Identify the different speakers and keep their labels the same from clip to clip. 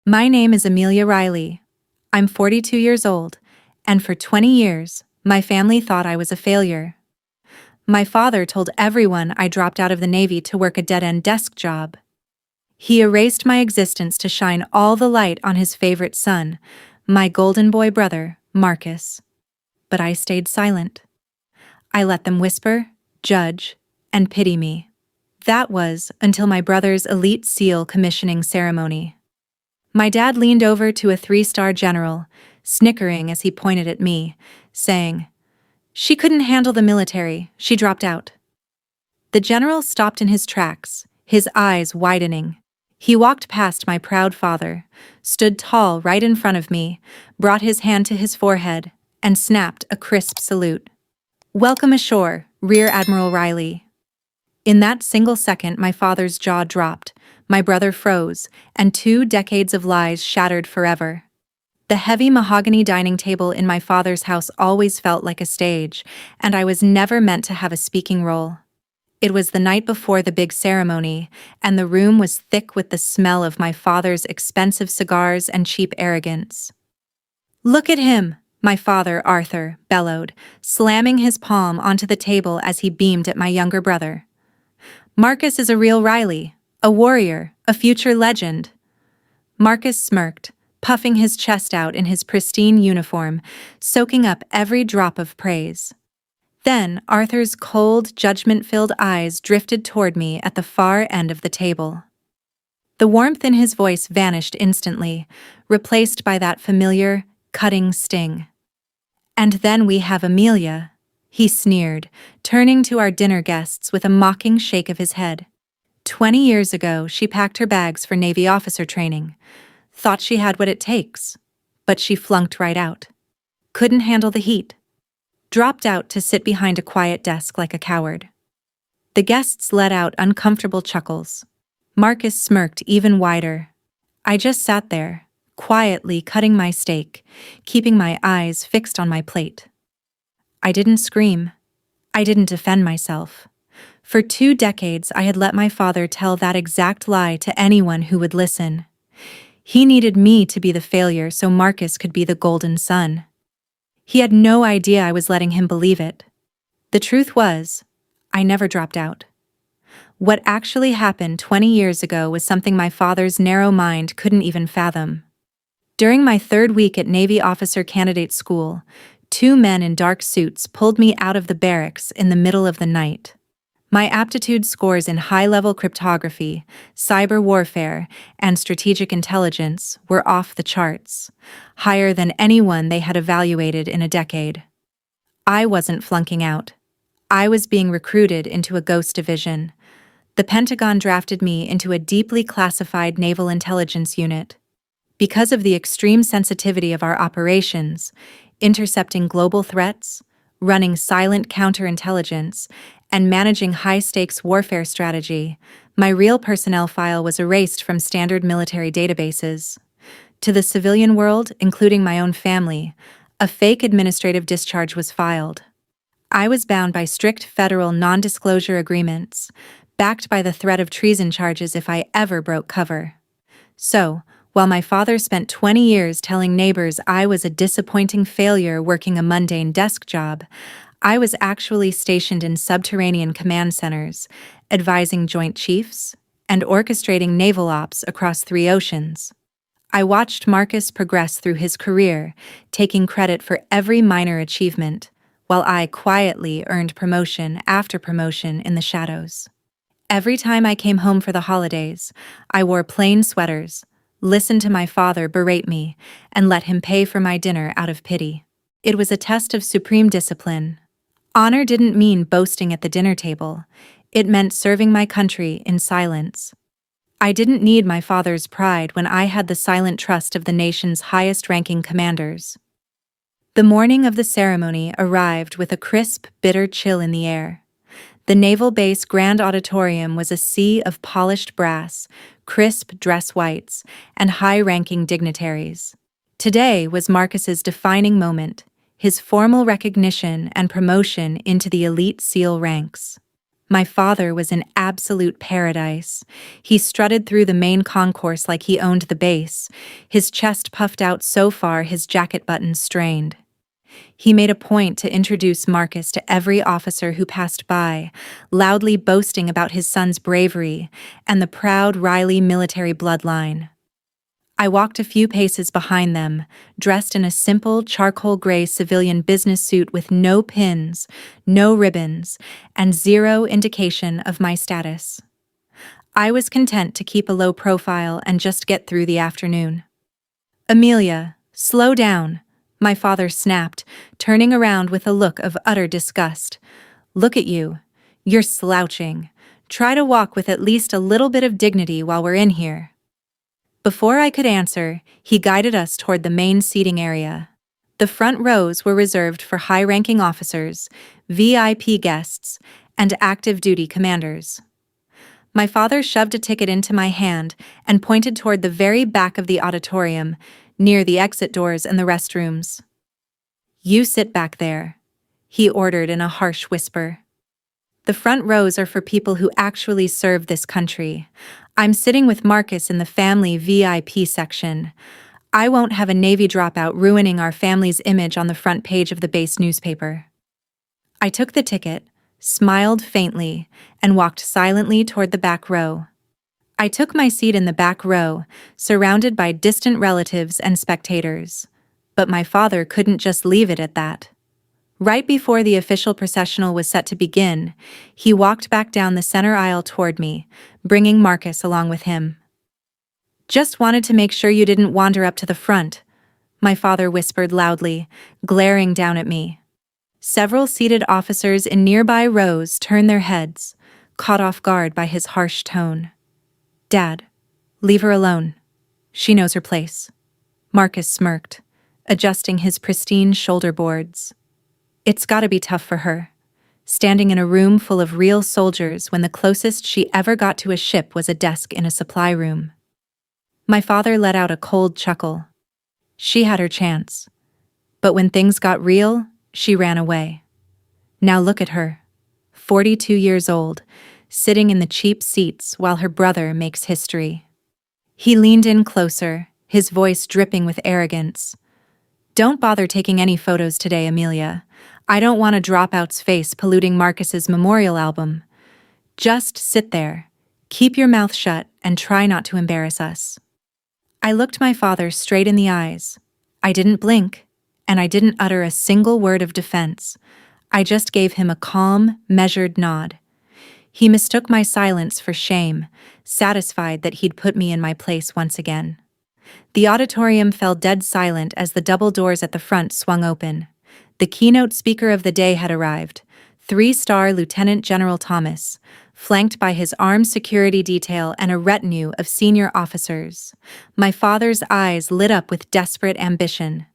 Speaker 1: My name is Amelia Riley. I'm 42 years old, and for 20 years, my family thought I was a failure. My father told everyone I dropped out of the Navy to work a dead-end desk job. He erased my existence to shine all the light on his favorite son, my golden boy brother, Marcus. But I stayed silent. I let them whisper, judge, and pity me. That was until my brother's elite SEAL commissioning ceremony. My dad leaned over to a 3-star general, snickering as he pointed at me, saying, "She couldn't handle the military, she dropped out." The general stopped in his tracks, his eyes widening. He walked past my proud father, stood tall right in front of me, brought his hand to his forehead, and snapped a crisp salute. "Welcome ashore, Rear Admiral Riley." In that single second, my father's jaw dropped, my brother froze, and 2 decades of lies shattered forever. The heavy mahogany dining table in my father's house always felt like a stage, and I was never meant to have a speaking role. It was the night before the big ceremony, and the room was thick with the smell of my father's expensive cigars and cheap arrogance. "Look at him," my father, Arthur, bellowed, slamming his palm onto the table as he beamed at my younger brother. "Marcus is a real Riley, a warrior, a future legend." Marcus smirked, puffing his chest out in his pristine uniform, soaking up every drop of praise. Then Arthur's cold, judgment-filled eyes drifted toward me at the far end of the table. The warmth in his voice vanished instantly, replaced by that familiar, cutting sting. "And then we have Amelia," he sneered, turning to our dinner guests with a mocking shake of his head. 20 years ago, she packed her bags for Navy officer training. Thought she had what it takes. But she flunked right out. Couldn't handle the heat. Dropped out to sit behind a quiet desk like a coward. The guests let out uncomfortable chuckles. Marcus smirked even wider. I just sat there, quietly cutting my steak, keeping my eyes fixed on my plate. I didn't scream. I didn't defend myself. For 2 decades, I had let my father tell that exact lie to anyone who would listen. He needed me to be the failure so Marcus could be the golden son. He had no idea I was letting him believe it. The truth was, I never dropped out. What actually happened 20 years ago was something my father's narrow mind couldn't even fathom. During my 3rd week at Navy Officer Candidate School, 2 men in dark suits pulled me out of the barracks in the middle of the night. My aptitude scores in high-level cryptography, cyber warfare, and strategic intelligence were off the charts, higher than anyone they had evaluated in a decade. I wasn't flunking out. I was being recruited into a ghost division. The Pentagon drafted me into a deeply classified naval intelligence unit. Because of the extreme sensitivity of our operations, intercepting global threats, running silent counterintelligence, and managing high-stakes warfare strategy, my real personnel file was erased from standard military databases. To the civilian world, including my own family, a fake administrative discharge was filed. I was bound by strict federal non-disclosure agreements, backed by the threat of treason charges if I ever broke cover. So, while my father spent 20 years telling neighbors I was a disappointing failure working a mundane desk job, I was actually stationed in subterranean command centers, advising Joint Chiefs and orchestrating naval ops across 3 oceans. I watched Marcus progress through his career, taking credit for every minor achievement, while I quietly earned promotion after promotion in the shadows. Every time I came home for the holidays, I wore plain sweaters, listened to my father berate me, and let him pay for my dinner out of pity. It was a test of supreme discipline. Honor didn't mean boasting at the dinner table. It meant serving my country in silence. I didn't need my father's pride when I had the silent trust of the nation's highest-ranking commanders. The morning of the ceremony arrived with a crisp, bitter chill in the air. The Naval Base Grand Auditorium was a sea of polished brass, crisp dress whites, and high-ranking dignitaries. Today was Marcus's defining moment, his formal recognition and promotion into the elite SEAL ranks. My father was in absolute paradise. He strutted through the main concourse like he owned the base, his chest puffed out so far his jacket buttons strained. He made a point to introduce Marcus to every officer who passed by, loudly boasting about his son's bravery and the proud Riley military bloodline. I walked a few paces behind them, dressed in a simple charcoal gray civilian business suit with no pins, no ribbons, and zero indication of my status. I was content to keep a low profile and just get through the afternoon. "Amelia, slow down," my father snapped, turning around with a look of utter disgust. "Look at you. You're slouching. Try to walk with at least a little bit of dignity while we're in here." Before I could answer, he guided us toward the main seating area. The front rows were reserved for high-ranking officers, VIP guests, and active duty commanders. My father shoved a ticket into my hand and pointed toward the very back of the auditorium, near the exit doors and the restrooms. "You sit back there," he ordered in a harsh whisper. "The front rows are for people who actually serve this country. I'm sitting with Marcus in the family VIP section. I won't have a Navy dropout ruining our family's image on the front page of the base newspaper." I took the ticket, smiled faintly, and walked silently toward the back row. I took my seat in the back row, surrounded by distant relatives and spectators. But my father couldn't just leave it at that. Right before the official processional was set to begin, he walked back down the center aisle toward me, bringing Marcus along with him. "Just wanted to make sure you didn't wander up to the front," my father whispered loudly, glaring down at me. Several seated officers in nearby rows turned their heads, caught off guard by his harsh tone. "Dad, leave her alone. She knows her place." Marcus smirked, adjusting his pristine shoulder boards. "It's gotta be tough for her, standing in a room full of real soldiers when the closest she ever got to a ship was a desk in a supply room." My father let out a cold chuckle. "She had her chance. But when things got real, she ran away. Now look at her, 42 years old, sitting in the cheap seats while her brother makes history." He leaned in closer, his voice dripping with arrogance. "Don't bother taking any photos today, Amelia. I don't want a dropout's face polluting Marcus's memorial album. Just sit there, keep your mouth shut, and try not to embarrass us." I looked my father straight in the eyes. I didn't blink, and I didn't utter a single word of defense. I just gave him a calm, measured nod. He mistook my silence for shame, satisfied that he'd put me in my place once again. The auditorium fell dead silent as the double doors at the front swung open. The keynote speaker of the day had arrived, 3-star Lieutenant General Thomas, flanked by his armed security detail and a retinue of senior officers. My father's eyes lit up with desperate ambition.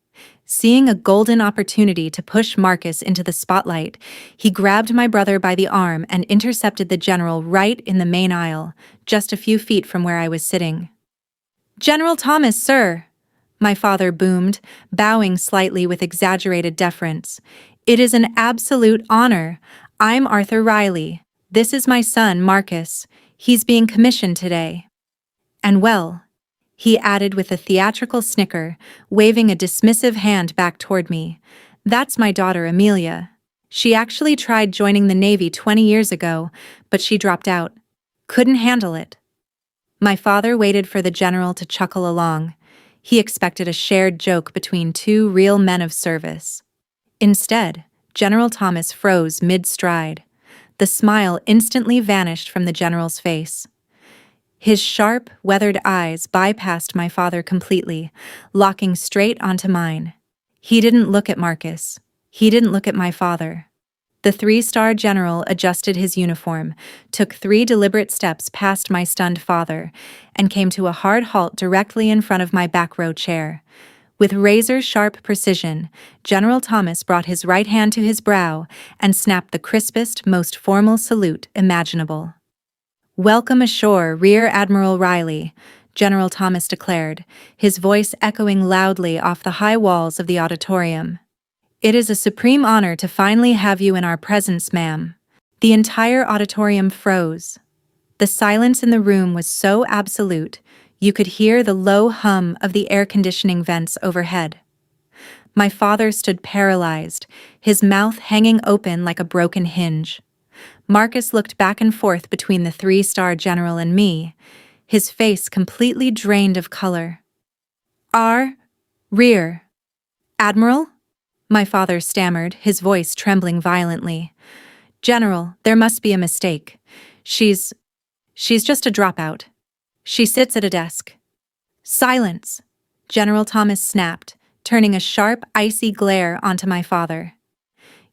Speaker 1: Seeing a golden opportunity to push Marcus into the spotlight, he grabbed my brother by the arm and intercepted the general right in the main aisle, just a few feet from where I was sitting. "General Thomas, sir," my father boomed, bowing slightly with exaggerated deference. "It is an absolute honor. I'm Arthur Riley. This is my son, Marcus. He's being commissioned today." "And well," he added with a theatrical snicker, waving a dismissive hand back toward me, "that's my daughter, Amelia. She actually tried joining the Navy 20 years ago, but she dropped out. Couldn't handle it." My father waited for the general to chuckle along. He expected a shared joke between two real men of service. Instead, General Thomas froze mid-stride. The smile instantly vanished from the general's face. His sharp, weathered eyes bypassed my father completely, locking straight onto mine. He didn't look at Marcus. He didn't look at my father. The 3-star general adjusted his uniform, took 3 deliberate steps past my stunned father, and came to a hard halt directly in front of my back row chair. With razor-sharp precision, General Thomas brought his right hand to his brow and snapped the crispest, most formal salute imaginable. "Welcome ashore, Rear Admiral Riley," General Thomas declared, his voice echoing loudly off the high walls of the auditorium. "It is a supreme honor to finally have you in our presence, ma'am." The entire auditorium froze. The silence in the room was so absolute, you could hear the low hum of the air conditioning vents overhead. My father stood paralyzed, his mouth hanging open like a broken hinge. Marcus looked back and forth between the three-star general and me, his face completely drained of color. Rear. Admiral? My father stammered, his voice trembling violently. General, there must be a mistake. She's just a dropout. She sits at a desk. Silence! General Thomas snapped, turning a sharp, icy glare onto my father.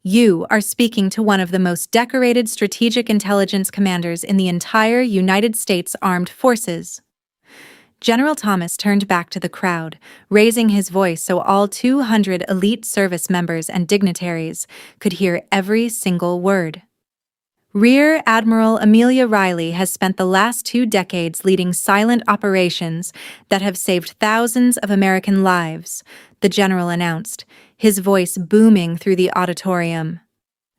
Speaker 1: You are speaking to one of the most decorated strategic intelligence commanders in the entire United States Armed Forces. General Thomas turned back to the crowd, raising his voice so all 200 elite service members and dignitaries could hear every single word. Rear Admiral Amelia Riley has spent the last 2 decades leading silent operations that have saved thousands of American lives, the general announced, his voice booming through the auditorium.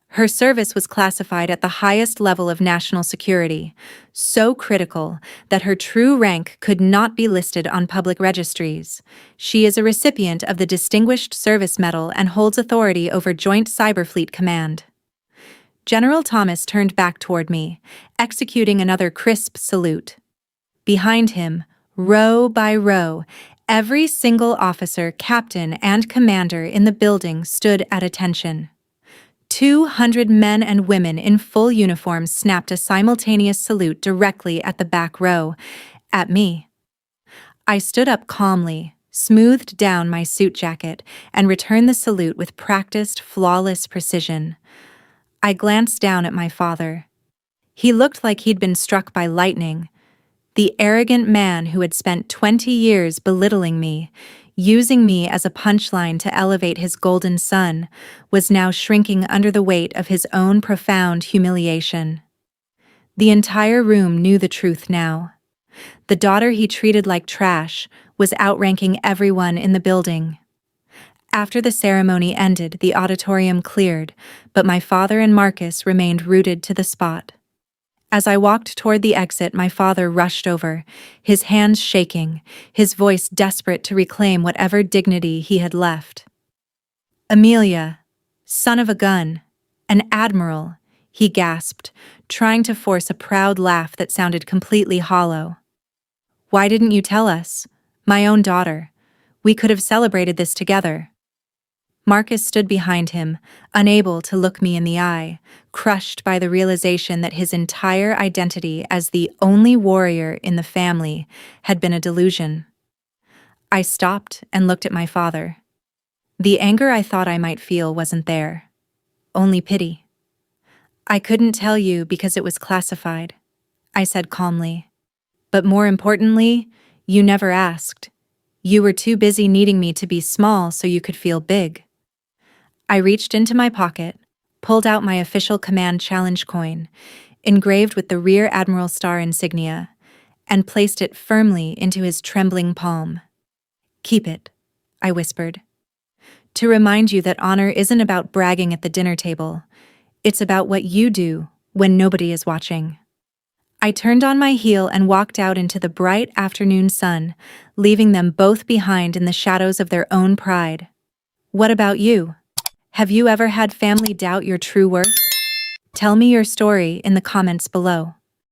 Speaker 1: Her service was classified at the highest level of national security, so critical that her true rank could not be listed on public registries. She is a recipient of the Distinguished Service Medal and holds authority over Joint Cyberfleet Command. General Thomas turned back toward me, executing another crisp salute. Behind him, row by row, every single officer, captain, and commander in the building stood at attention. 200 men and women in full uniform snapped a simultaneous salute directly at the back row, at me. I stood up calmly, smoothed down my suit jacket, and returned the salute with practiced, flawless precision. I glanced down at my father. He looked like he'd been struck by lightning. The arrogant man who had spent 20 years belittling me, using me as a punchline to elevate his golden son, was now shrinking under the weight of his own profound humiliation. The entire room knew the truth now. The daughter he treated like trash was outranking everyone in the building. After the ceremony ended, the auditorium cleared, but my father and Marcus remained rooted to the spot. As I walked toward the exit, my father rushed over, his hands shaking, his voice desperate to reclaim whatever dignity he had left. Amelia, son of a gun, an admiral, he gasped, trying to force a proud laugh that sounded completely hollow. Why didn't you tell us? My own daughter. We could have celebrated this together. Marcus stood behind him, unable to look me in the eye, crushed by the realization that his entire identity as the only warrior in the family had been a delusion. I stopped and looked at my father. The anger I thought I might feel wasn't there. Only pity. I couldn't tell you because it was classified, I said calmly. But more importantly, you never asked. You were too busy needing me to be small so you could feel big. I reached into my pocket, pulled out my official command challenge coin, engraved with the Rear Admiral star insignia, and placed it firmly into his trembling palm. Keep it, I whispered. To remind you that honor isn't about bragging at the dinner table. It's about what you do when nobody is watching. I turned on my heel and walked out into the bright afternoon sun, leaving them both behind in the shadows of their own pride. What about you? Have you ever had family doubt your true worth? Tell me your story in the comments below.